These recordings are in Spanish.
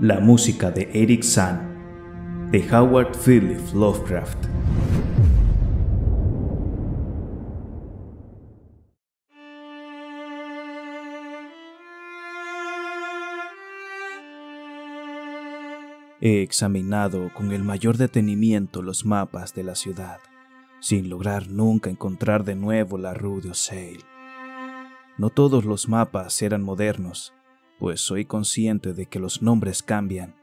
La música de Eric Sand, de Howard Phillips Lovecraft. He examinado con el mayor detenimiento los mapas de la ciudad, sin lograr nunca encontrar de nuevo la Rue d'Orsay. No todos los mapas eran modernos, pues soy consciente de que los nombres cambian.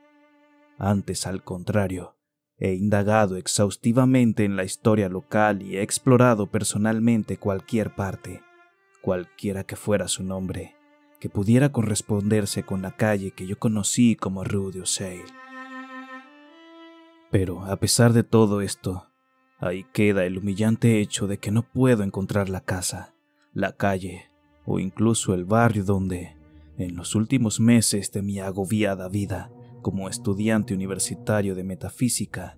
Antes, al contrario, he indagado exhaustivamente en la historia local y he explorado personalmente cualquier parte, cualquiera que fuera su nombre, que pudiera corresponderse con la calle que yo conocí como Rue d'Orsay. Pero, a pesar de todo esto, ahí queda el humillante hecho de que no puedo encontrar la casa, la calle o incluso el barrio donde, en los últimos meses de mi agobiada vida como estudiante universitario de metafísica,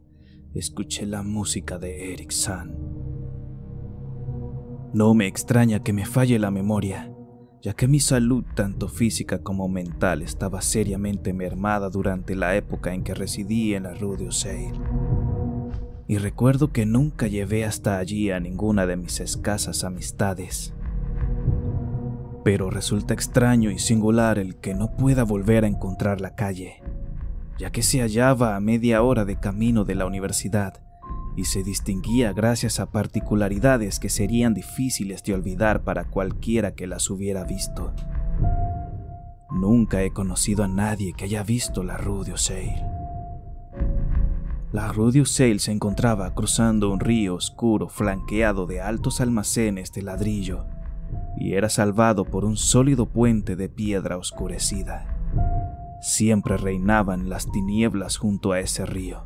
escuché la música de Eric Sand. No me extraña que me falle la memoria, ya que mi salud tanto física como mental estaba seriamente mermada durante la época en que residí en la Rue d'Orsay. Y recuerdo que nunca llevé hasta allí a ninguna de mis escasas amistades. Pero resulta extraño y singular el que no pueda volver a encontrar la calle, ya que se hallaba a media hora de camino de la universidad y se distinguía gracias a particularidades que serían difíciles de olvidar para cualquiera que las hubiera visto. Nunca he conocido a nadie que haya visto la Rue d'Orsay. La Rue d'Orsay se encontraba cruzando un río oscuro flanqueado de altos almacenes de ladrillo y era salvado por un sólido puente de piedra oscurecida. Siempre reinaban las tinieblas junto a ese río,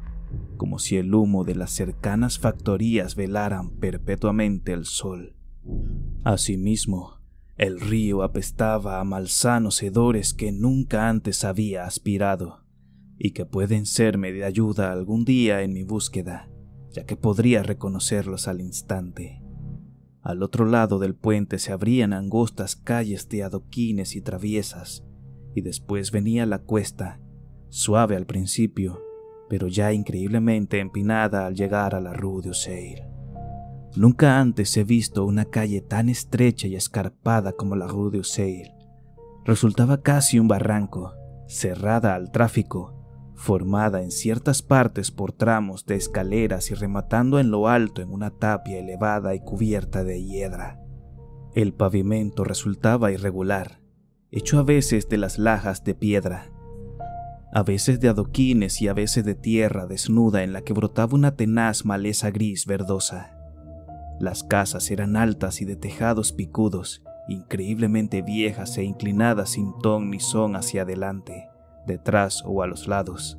como si el humo de las cercanas factorías velaran perpetuamente el sol. Asimismo, el río apestaba a malsanos hedores que nunca antes había aspirado, y que pueden serme de ayuda algún día en mi búsqueda, ya que podría reconocerlos al instante. Al otro lado del puente se abrían angostas calles de adoquines y traviesas, y después venía la cuesta, suave al principio, pero ya increíblemente empinada al llegar a la Rue d'Orsay. Nunca antes he visto una calle tan estrecha y escarpada como la Rue d'Orsay. Resultaba casi un barranco, cerrada al tráfico, formada en ciertas partes por tramos de escaleras y rematando en lo alto en una tapia elevada y cubierta de hiedra. El pavimento resultaba irregular, hecho a veces de las lajas de piedra, a veces de adoquines y a veces de tierra desnuda en la que brotaba una tenaz maleza gris verdosa. Las casas eran altas y de tejados picudos, increíblemente viejas e inclinadas sin ton ni son hacia adelante, detrás o a los lados.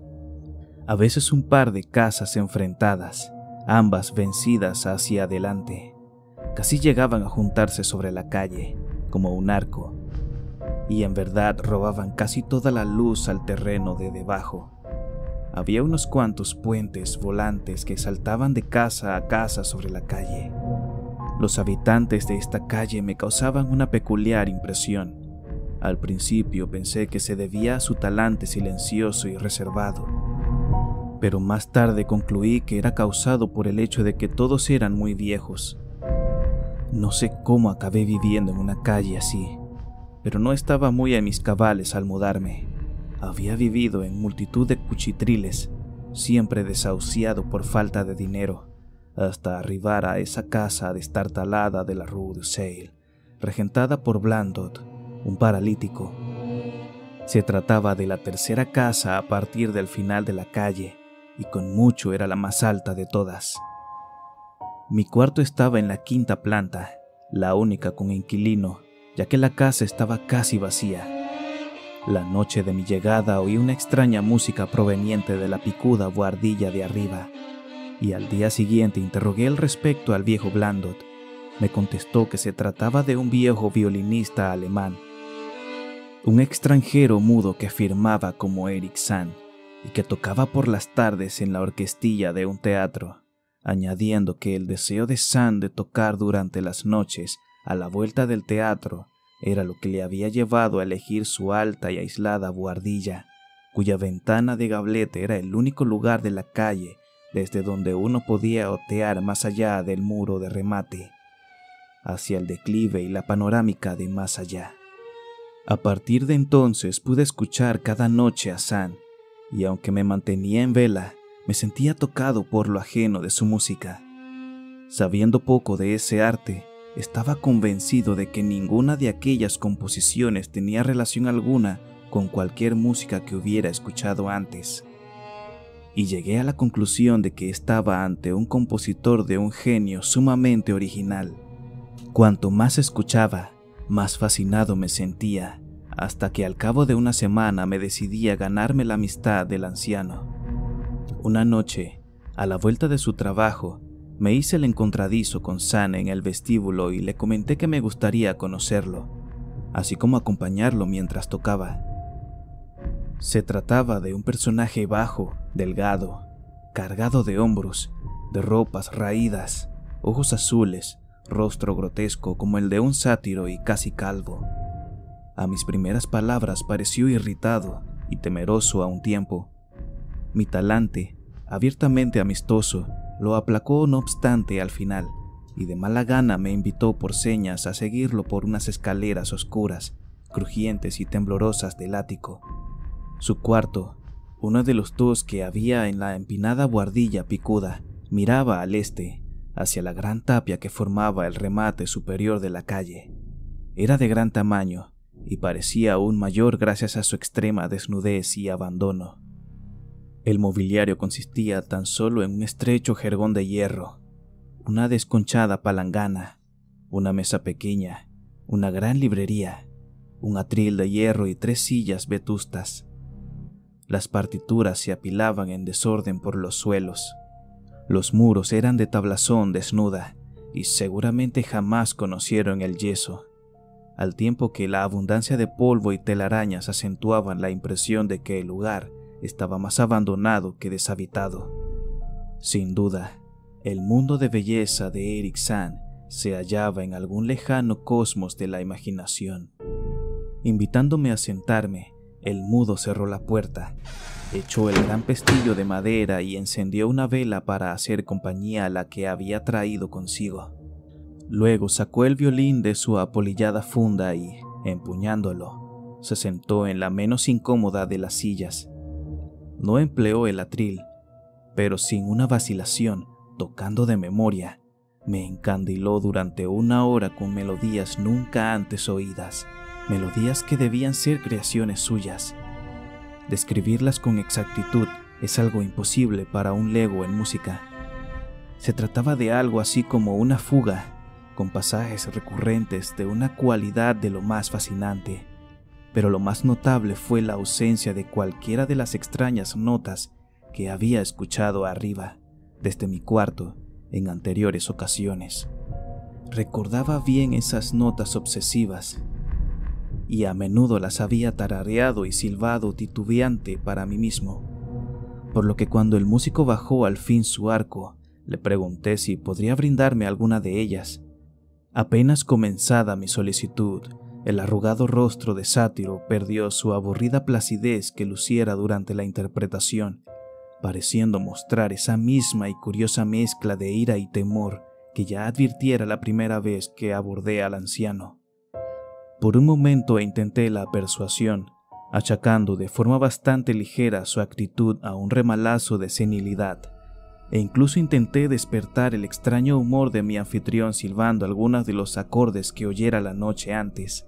A veces un par de casas enfrentadas, ambas vencidas hacia adelante, casi llegaban a juntarse sobre la calle, como un arco, y en verdad robaban casi toda la luz al terreno de debajo. Había unos cuantos puentes volantes que saltaban de casa a casa sobre la calle. Los habitantes de esta calle me causaban una peculiar impresión. Al principio pensé que se debía a su talante silencioso y reservado, pero más tarde concluí que era causado por el hecho de que todos eran muy viejos. No sé cómo acabé viviendo en una calle así, pero no estaba muy a mis cabales al mudarme. Había vivido en multitud de cuchitriles, siempre desahuciado por falta de dinero, hasta arribar a esa casa destartalada de la Rue d'Orsay, regentada por Blandot, un paralítico. Se trataba de la tercera casa a partir del final de la calle, y con mucho era la más alta de todas. Mi cuarto estaba en la quinta planta, la única con inquilino, ya que la casa estaba casi vacía. La noche de mi llegada oí una extraña música proveniente de la picuda buhardilla de arriba, y al día siguiente interrogué al respecto al viejo Blandot. Me contestó que se trataba de un viejo violinista alemán, un extranjero mudo que firmaba como Eric Sand y que tocaba por las tardes en la orquestilla de un teatro, añadiendo que el deseo de Sand de tocar durante las noches a la vuelta del teatro era lo que le había llevado a elegir su alta y aislada buhardilla, cuya ventana de gablete era el único lugar de la calle desde donde uno podía otear más allá del muro de remate, hacia el declive y la panorámica de más allá. A partir de entonces pude escuchar cada noche a San, y aunque me mantenía en vela, me sentía tocado por lo ajeno de su música. Sabiendo poco de ese arte, estaba convencido de que ninguna de aquellas composiciones tenía relación alguna con cualquier música que hubiera escuchado antes. Y llegué a la conclusión de que estaba ante un compositor de un genio sumamente original. Cuanto más escuchaba, más fascinado me sentía, hasta que al cabo de una semana me decidí a ganarme la amistad del anciano. Una noche, a la vuelta de su trabajo, me hice el encontradizo con San en el vestíbulo y le comenté que me gustaría conocerlo, así como acompañarlo mientras tocaba. Se trataba de un personaje bajo, delgado, cargado de hombros, de ropas raídas, ojos azules, rostro grotesco como el de un sátiro y casi calvo. A mis primeras palabras pareció irritado y temeroso a un tiempo. Mi talante, abiertamente amistoso, lo aplacó no obstante al final, y de mala gana me invitó por señas a seguirlo por unas escaleras oscuras, crujientes y temblorosas del ático. Su cuarto, uno de los dos que había en la empinada buhardilla picuda, miraba al este, hacia la gran tapia que formaba el remate superior de la calle. Era de gran tamaño, y parecía aún mayor gracias a su extrema desnudez y abandono. El mobiliario consistía tan solo en un estrecho jergón de hierro, una desconchada palangana, una mesa pequeña, una gran librería, un atril de hierro y 3 sillas vetustas. Las partituras se apilaban en desorden por los suelos. Los muros eran de tablazón desnuda y seguramente jamás conocieron el yeso, al tiempo que la abundancia de polvo y telarañas acentuaban la impresión de que el lugar estaba más abandonado que deshabitado. Sin duda, el mundo de belleza de Eric San se hallaba en algún lejano cosmos de la imaginación. Invitándome a sentarme, el mudo cerró la puerta, echó el gran pestillo de madera y encendió una vela para hacer compañía a la que había traído consigo. Luego sacó el violín de su apolillada funda y, empuñándolo, se sentó en la menos incómoda de las sillas. No empleó el atril, pero sin una vacilación, tocando de memoria, me encandiló durante 1 hora con melodías nunca antes oídas, melodías que debían ser creaciones suyas. Describirlas con exactitud es algo imposible para un lego en música. Se trataba de algo así como una fuga, con pasajes recurrentes de una cualidad de lo más fascinante. Pero lo más notable fue la ausencia de cualquiera de las extrañas notas que había escuchado arriba, desde mi cuarto, en anteriores ocasiones. Recordaba bien esas notas obsesivas, y a menudo las había tarareado y silbado titubeante para mí mismo, por lo que cuando el músico bajó al fin su arco, le pregunté si podría brindarme alguna de ellas. Apenas comenzada mi solicitud, el arrugado rostro de sátiro perdió su aburrida placidez que luciera durante la interpretación, pareciendo mostrar esa misma y curiosa mezcla de ira y temor que ya advirtiera la primera vez que abordé al anciano. Por un momento intenté la persuasión, achacando de forma bastante ligera su actitud a un remalazo de senilidad, e incluso intenté despertar el extraño humor de mi anfitrión silbando algunos de los acordes que oyera la noche antes.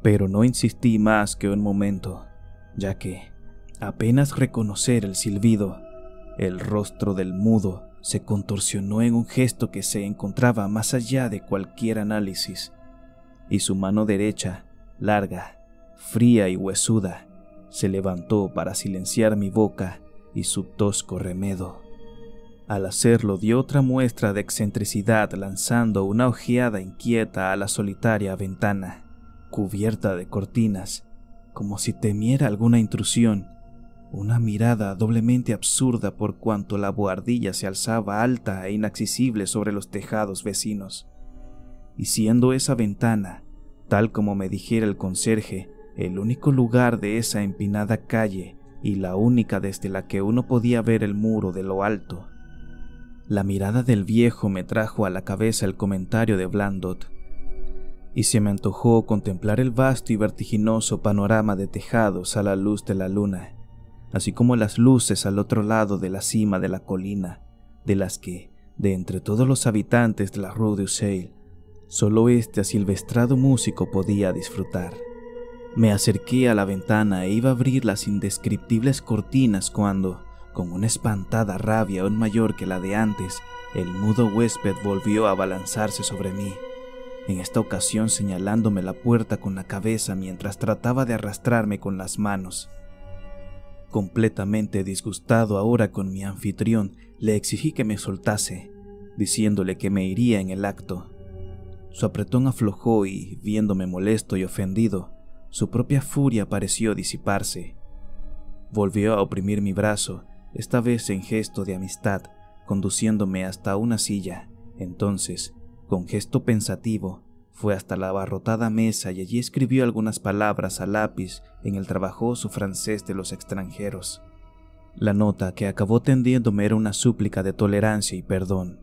Pero no insistí más que un momento, ya que, apenas reconocer el silbido, el rostro del mudo se contorsionó en un gesto que se encontraba más allá de cualquier análisis, y su mano derecha, larga, fría y huesuda, se levantó para silenciar mi boca y su tosco remedo. Al hacerlo dio otra muestra de excentricidad lanzando una ojeada inquieta a la solitaria ventana, cubierta de cortinas, como si temiera alguna intrusión, una mirada doblemente absurda por cuanto la buhardilla se alzaba alta e inaccesible sobre los tejados vecinos. Y siendo esa ventana, tal como me dijera el conserje, el único lugar de esa empinada calle y la única desde la que uno podía ver el muro de lo alto. La mirada del viejo me trajo a la cabeza el comentario de Blandot, y se me antojó contemplar el vasto y vertiginoso panorama de tejados a la luz de la luna, así como las luces al otro lado de la cima de la colina, de las que, de entre todos los habitantes de la Rue du Seuil, solo este asilvestrado músico podía disfrutar. Me acerqué a la ventana e iba a abrir las indescriptibles cortinas cuando, con una espantada rabia aún mayor que la de antes, el mudo huésped volvió a abalanzarse sobre mí, en esta ocasión señalándome la puerta con la cabeza mientras trataba de arrastrarme con las manos. Completamente disgustado ahora con mi anfitrión, le exigí que me soltase, diciéndole que me iría en el acto. Su apretón aflojó y, viéndome molesto y ofendido, su propia furia pareció disiparse. Volvió a oprimir mi brazo, esta vez en gesto de amistad, conduciéndome hasta una silla. Entonces, con gesto pensativo, fue hasta la abarrotada mesa y allí escribió algunas palabras a lápiz en el trabajoso francés de los extranjeros. La nota que acabó tendiéndome era una súplica de tolerancia y perdón.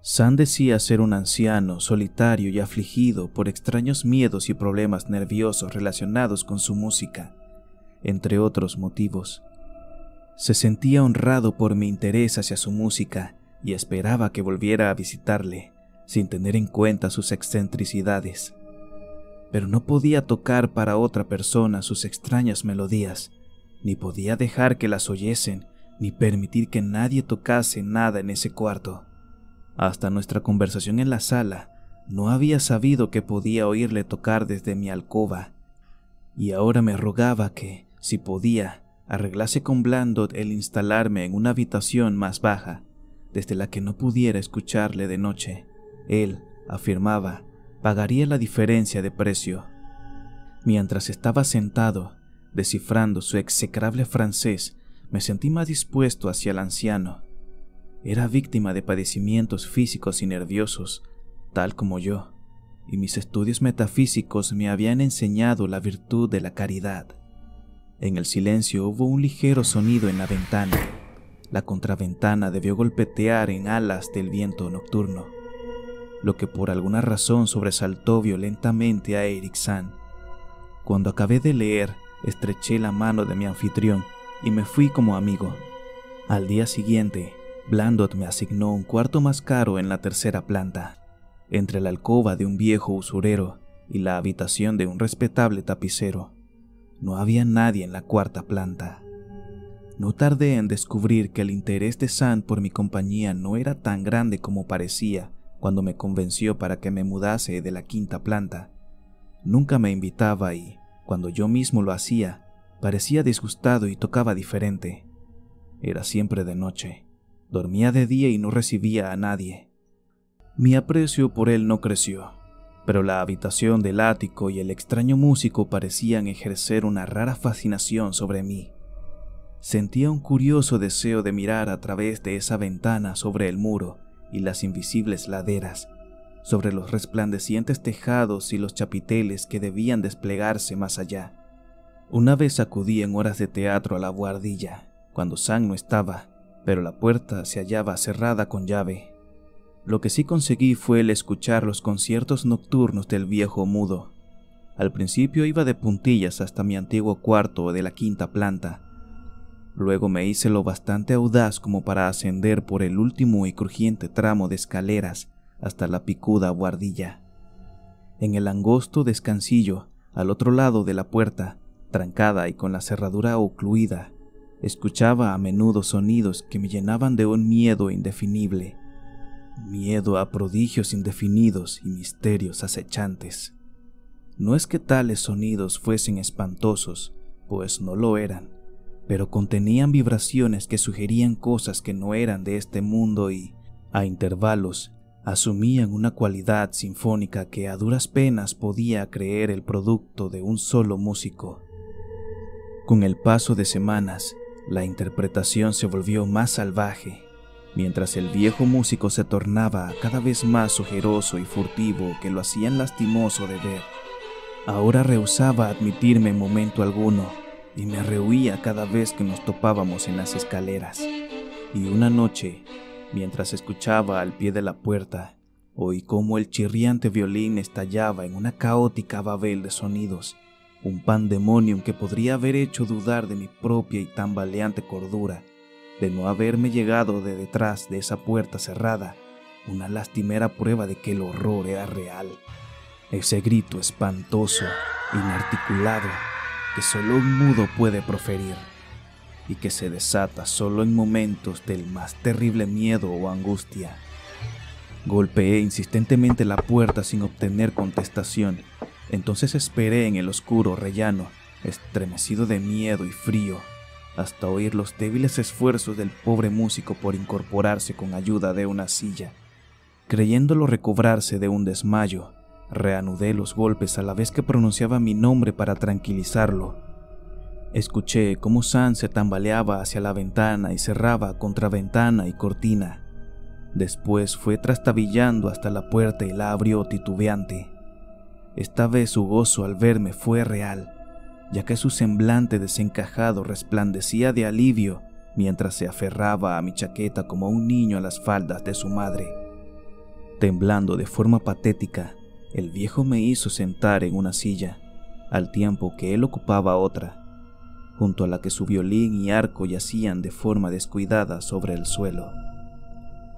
Sand decía ser un anciano, solitario y afligido por extraños miedos y problemas nerviosos relacionados con su música, entre otros motivos. Se sentía honrado por mi interés hacia su música y esperaba que volviera a visitarle, sin tener en cuenta sus excentricidades. Pero no podía tocar para otra persona sus extrañas melodías, ni podía dejar que las oyesen, ni permitir que nadie tocase nada en ese cuarto. Hasta nuestra conversación en la sala, no había sabido que podía oírle tocar desde mi alcoba, y ahora me rogaba que, si podía, arreglase con Blandot el instalarme en una habitación más baja, desde la que no pudiera escucharle de noche. Él, afirmaba, pagaría la diferencia de precio. Mientras estaba sentado, descifrando su execrable francés, me sentí más dispuesto hacia el anciano. Era víctima de padecimientos físicos y nerviosos, tal como yo, y mis estudios metafísicos me habían enseñado la virtud de la caridad. En el silencio hubo un ligero sonido en la ventana. La contraventana debió golpetear en alas del viento nocturno, lo que por alguna razón sobresaltó violentamente a Eric Sand. Cuando acabé de leer, estreché la mano de mi anfitrión y me fui como amigo. Al día siguiente, Blandot me asignó un cuarto más caro en la tercera planta, entre la alcoba de un viejo usurero y la habitación de un respetable tapicero. No había nadie en la cuarta planta. No tardé en descubrir que el interés de Sand por mi compañía no era tan grande como parecía cuando me convenció para que me mudase de la quinta planta. Nunca me invitaba y, cuando yo mismo lo hacía, parecía disgustado y tocaba diferente. Era siempre de noche. Dormía de día y no recibía a nadie. Mi aprecio por él no creció, pero la habitación del ático y el extraño músico parecían ejercer una rara fascinación sobre mí. Sentía un curioso deseo de mirar a través de esa ventana sobre el muro y las invisibles laderas, sobre los resplandecientes tejados y los chapiteles que debían desplegarse más allá. Una vez acudí en horas de teatro a la buhardilla, cuando Sand no estaba, pero la puerta se hallaba cerrada con llave. Lo que sí conseguí fue el escuchar los conciertos nocturnos del viejo mudo. Al principio iba de puntillas hasta mi antiguo cuarto de la quinta planta. Luego me hice lo bastante audaz como para ascender por el último y crujiente tramo de escaleras hasta la picuda buhardilla. En el angosto descansillo, al otro lado de la puerta, trancada y con la cerradura ocluida, escuchaba a menudo sonidos que me llenaban de un miedo indefinible. Miedo a prodigios indefinidos y misterios acechantes. No es que tales sonidos fuesen espantosos, pues no lo eran, pero contenían vibraciones que sugerían cosas que no eran de este mundo y, a intervalos, asumían una cualidad sinfónica que a duras penas podía creer el producto de un solo músico. Con el paso de semanas, la interpretación se volvió más salvaje, mientras el viejo músico se tornaba cada vez más ojeroso y furtivo que lo hacían lastimoso de ver. Ahora rehusaba admitirme en momento alguno, y me rehuía cada vez que nos topábamos en las escaleras. Y una noche, mientras escuchaba al pie de la puerta, oí cómo el chirriante violín estallaba en una caótica babel de sonidos, un pandemonium que podría haber hecho dudar de mi propia y tambaleante cordura, de no haberme llegado de detrás de esa puerta cerrada, una lastimera prueba de que el horror era real. Ese grito espantoso, inarticulado, que solo un mudo puede proferir, y que se desata solo en momentos del más terrible miedo o angustia. Golpeé insistentemente la puerta sin obtener contestación. Entonces esperé en el oscuro rellano, estremecido de miedo y frío, hasta oír los débiles esfuerzos del pobre músico por incorporarse con ayuda de una silla. Creyéndolo recobrarse de un desmayo, reanudé los golpes a la vez que pronunciaba mi nombre para tranquilizarlo. Escuché cómo Sam se tambaleaba hacia la ventana y cerraba contra ventana y cortina. Después fue trastabillando hasta la puerta y la abrió titubeante. Esta vez su gozo al verme fue real, ya que su semblante desencajado resplandecía de alivio mientras se aferraba a mi chaqueta como un niño a las faldas de su madre. Temblando de forma patética, el viejo me hizo sentar en una silla, al tiempo que él ocupaba otra, junto a la que su violín y arco yacían de forma descuidada sobre el suelo.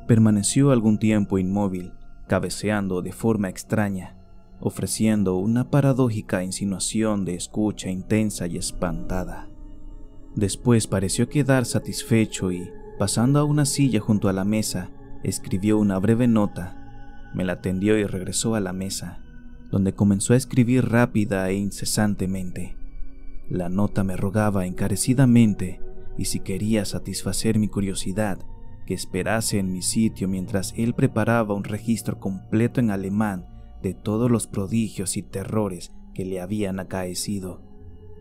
Permaneció algún tiempo inmóvil, cabeceando de forma extraña, ofreciendo una paradójica insinuación de escucha intensa y espantada. Después pareció quedar satisfecho y, pasando a una silla junto a la mesa, escribió una breve nota. Me la tendió y regresó a la mesa, donde comenzó a escribir rápida e incesantemente. La nota me rogaba encarecidamente, y si quería satisfacer mi curiosidad, que esperase en mi sitio mientras él preparaba un registro completo en alemán de todos los prodigios y terrores que le habían acaecido.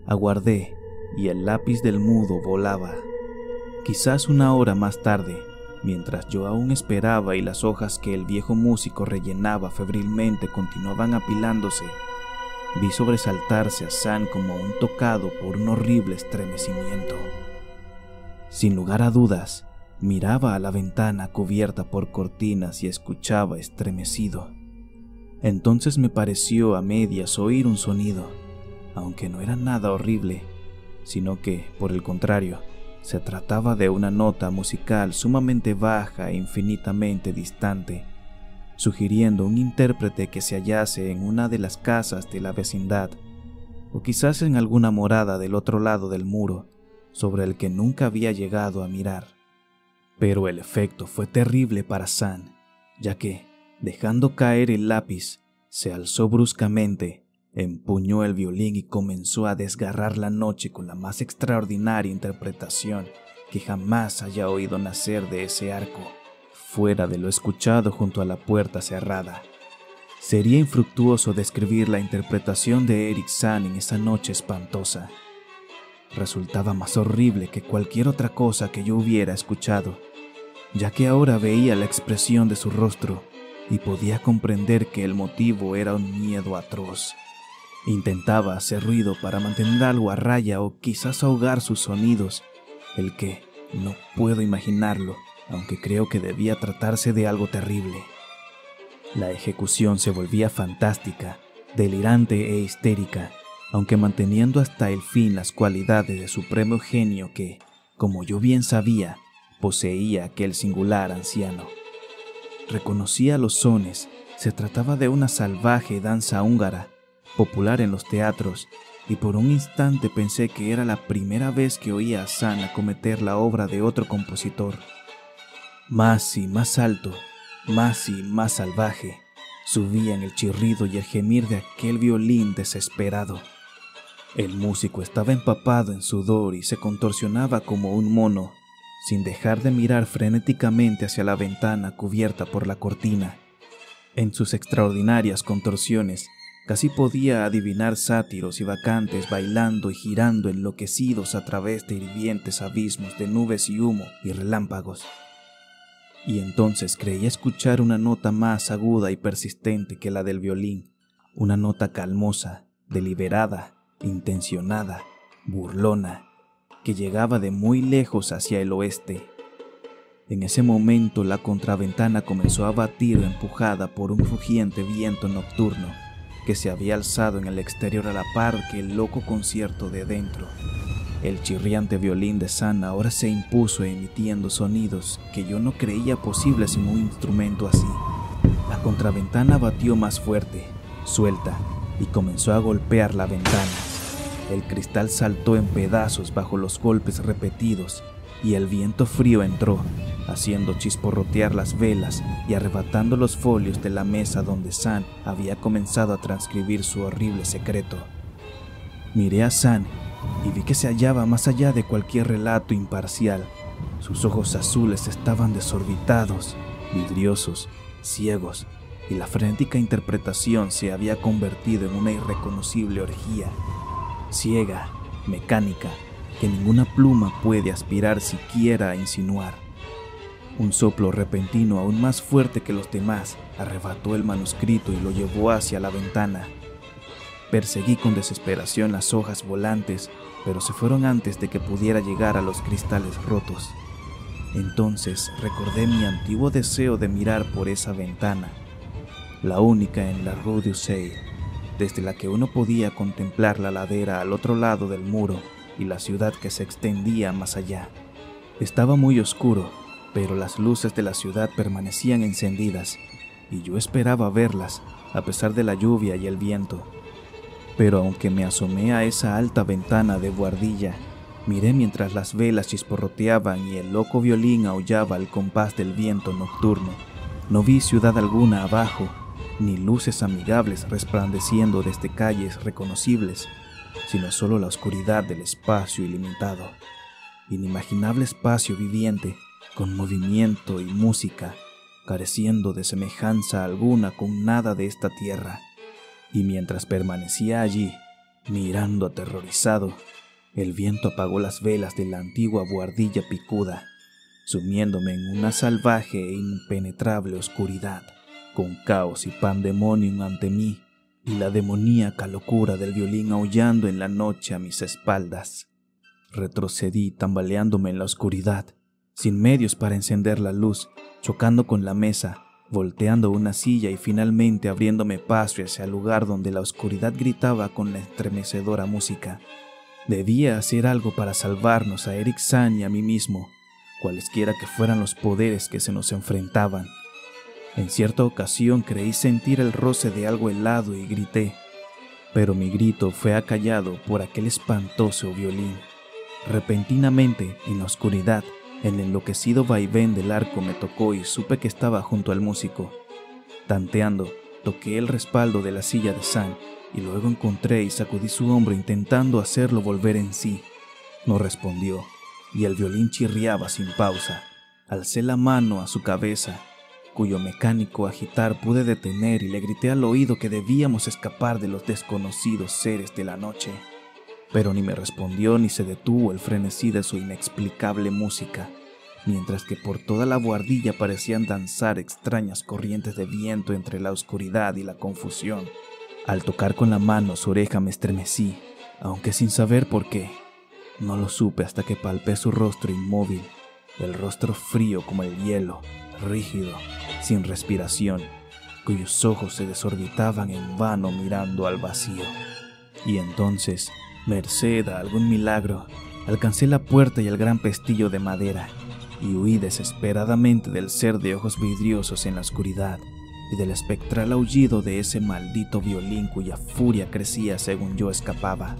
Aguardé, y el lápiz del mudo volaba. Quizás una hora más tarde, mientras yo aún esperaba y las hojas que el viejo músico rellenaba febrilmente continuaban apilándose, vi sobresaltarse a Sam como un tocado por un horrible estremecimiento. Sin lugar a dudas, miraba a la ventana cubierta por cortinas y escuchaba estremecido. Entonces me pareció a medias oír un sonido, aunque no era nada horrible, sino que, por el contrario, se trataba de una nota musical sumamente baja e infinitamente distante, sugiriendo un intérprete que se hallase en una de las casas de la vecindad, o quizás en alguna morada del otro lado del muro, sobre el que nunca había llegado a mirar. Pero el efecto fue terrible para Sam, ya que, dejando caer el lápiz, se alzó bruscamente, empuñó el violín y comenzó a desgarrar la noche con la más extraordinaria interpretación que jamás haya oído nacer de ese arco, fuera de lo escuchado junto a la puerta cerrada. Sería infructuoso describir la interpretación de Eric Sam en esa noche espantosa. Resultaba más horrible que cualquier otra cosa que yo hubiera escuchado, ya que ahora veía la expresión de su rostro y podía comprender que el motivo era un miedo atroz. Intentaba hacer ruido para mantener algo a raya o quizás ahogar sus sonidos, el que no puedo imaginarlo, aunque creo que debía tratarse de algo terrible. La ejecución se volvía fantástica, delirante e histérica, aunque manteniendo hasta el fin las cualidades de supremo genio que, como yo bien sabía, poseía aquel singular anciano. Reconocía los sones, se trataba de una salvaje danza húngara, popular en los teatros, y por un instante pensé que era la primera vez que oía a Sam acometer la obra de otro compositor. Más y más alto, más y más salvaje, subían el chirrido y el gemir de aquel violín desesperado. El músico estaba empapado en sudor y se contorsionaba como un mono, sin dejar de mirar frenéticamente hacia la ventana cubierta por la cortina. En sus extraordinarias contorsiones, casi podía adivinar sátiros y bacantes bailando y girando enloquecidos a través de hirvientes abismos de nubes y humo y relámpagos. Y entonces creía escuchar una nota más aguda y persistente que la del violín, una nota calmosa, deliberada, intencionada, burlona, que llegaba de muy lejos hacia el oeste. En ese momento la contraventana comenzó a batir empujada por un rugiente viento nocturno que se había alzado en el exterior a la par que el loco concierto de dentro. El chirriante violín de Sam ahora se impuso emitiendo sonidos que yo no creía posibles en un instrumento así. La contraventana batió más fuerte, suelta, y comenzó a golpear la ventana. El cristal saltó en pedazos bajo los golpes repetidos y el viento frío entró, haciendo chisporrotear las velas y arrebatando los folios de la mesa donde Sam había comenzado a transcribir su horrible secreto. Miré a Sam y vi que se hallaba más allá de cualquier relato imparcial. Sus ojos azules estaban desorbitados, vidriosos, ciegos, y la frenética interpretación se había convertido en una irreconocible orgía, ciega, mecánica, que ninguna pluma puede aspirar siquiera a insinuar. Un soplo repentino aún más fuerte que los demás arrebató el manuscrito y lo llevó hacia la ventana. Perseguí con desesperación las hojas volantes, pero se fueron antes de que pudiera llegar a los cristales rotos. Entonces recordé mi antiguo deseo de mirar por esa ventana, la única en la Rue du Seil, desde la que uno podía contemplar la ladera al otro lado del muro y la ciudad que se extendía más allá. Estaba muy oscuro, pero las luces de la ciudad permanecían encendidas, y yo esperaba verlas, a pesar de la lluvia y el viento. Pero aunque me asomé a esa alta ventana de buhardilla, miré mientras las velas chisporroteaban y el loco violín aullaba al compás del viento nocturno. No vi ciudad alguna abajo, ni luces amigables resplandeciendo desde calles reconocibles, sino solo la oscuridad del espacio ilimitado, inimaginable espacio viviente, con movimiento y música, careciendo de semejanza alguna con nada de esta tierra. Y mientras permanecía allí, mirando aterrorizado, el viento apagó las velas de la antigua buhardilla picuda, sumiéndome en una salvaje e impenetrable oscuridad, con caos y pandemonium ante mí, y la demoníaca locura del violín aullando en la noche a mis espaldas. Retrocedí tambaleándome en la oscuridad, sin medios para encender la luz, chocando con la mesa, volteando una silla y finalmente abriéndome paso hacia el lugar donde la oscuridad gritaba con la estremecedora música. Debía hacer algo para salvarnos a Eric Sam y a mí mismo, cualesquiera que fueran los poderes que se nos enfrentaban. En cierta ocasión creí sentir el roce de algo helado y grité, pero mi grito fue acallado por aquel espantoso violín. Repentinamente, en la oscuridad, el enloquecido vaivén del arco me tocó y supe que estaba junto al músico. Tanteando, toqué el respaldo de la silla de Sam y luego encontré y sacudí su hombro intentando hacerlo volver en sí. No respondió, y el violín chirriaba sin pausa. Alcé la mano a su cabeza, cuyo mecánico agitar pude detener, y le grité al oído que debíamos escapar de los desconocidos seres de la noche. Pero ni me respondió ni se detuvo el frenesí de su inexplicable música, mientras que por toda la buhardilla parecían danzar extrañas corrientes de viento entre la oscuridad y la confusión. Al tocar con la mano su oreja me estremecí, aunque sin saber por qué. No lo supe hasta que palpé su rostro inmóvil, el rostro frío como el hielo, rígido, sin respiración, cuyos ojos se desorbitaban en vano mirando al vacío. Y entonces, merced a algún milagro, alcancé la puerta y el gran pestillo de madera, y huí desesperadamente del ser de ojos vidriosos en la oscuridad, y del espectral aullido de ese maldito violín cuya furia crecía según yo escapaba,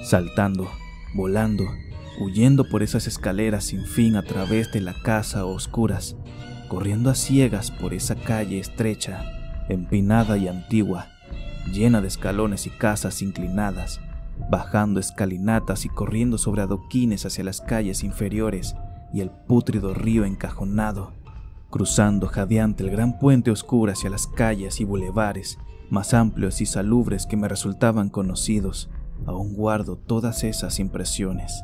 saltando, volando, huyendo por esas escaleras sin fin a través de la casa a oscuras, corriendo a ciegas por esa calle estrecha, empinada y antigua, llena de escalones y casas inclinadas, bajando escalinatas y corriendo sobre adoquines hacia las calles inferiores y el pútrido río encajonado, cruzando jadeante el gran puente oscuro hacia las calles y bulevares más amplios y salubres que me resultaban conocidos. Aún guardo todas esas impresiones,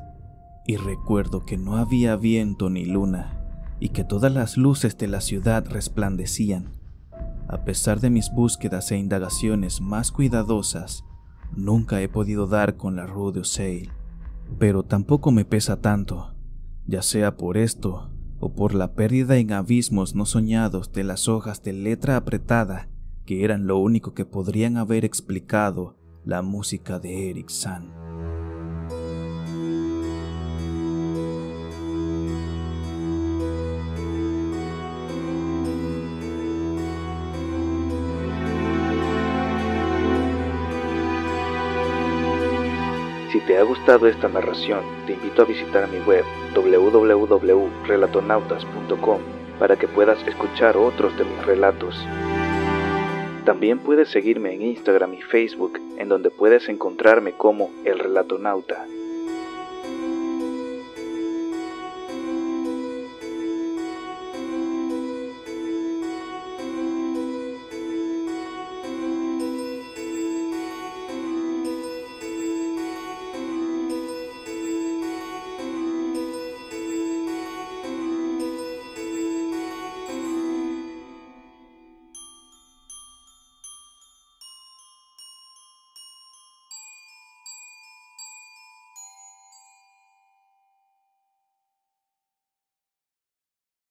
y recuerdo que no había viento ni luna, y que todas las luces de la ciudad resplandecían. A pesar de mis búsquedas e indagaciones más cuidadosas, nunca he podido dar con la Rue du Seil, pero tampoco me pesa tanto, ya sea por esto o por la pérdida en abismos no soñados de las hojas de letra apretada que eran lo único que podrían haber explicado la música de Eric San. Si te ha gustado esta narración, te invito a visitar mi web www.relatonautas.com para que puedas escuchar otros de mis relatos. También puedes seguirme en Instagram y Facebook, en donde puedes encontrarme como El Relatonauta.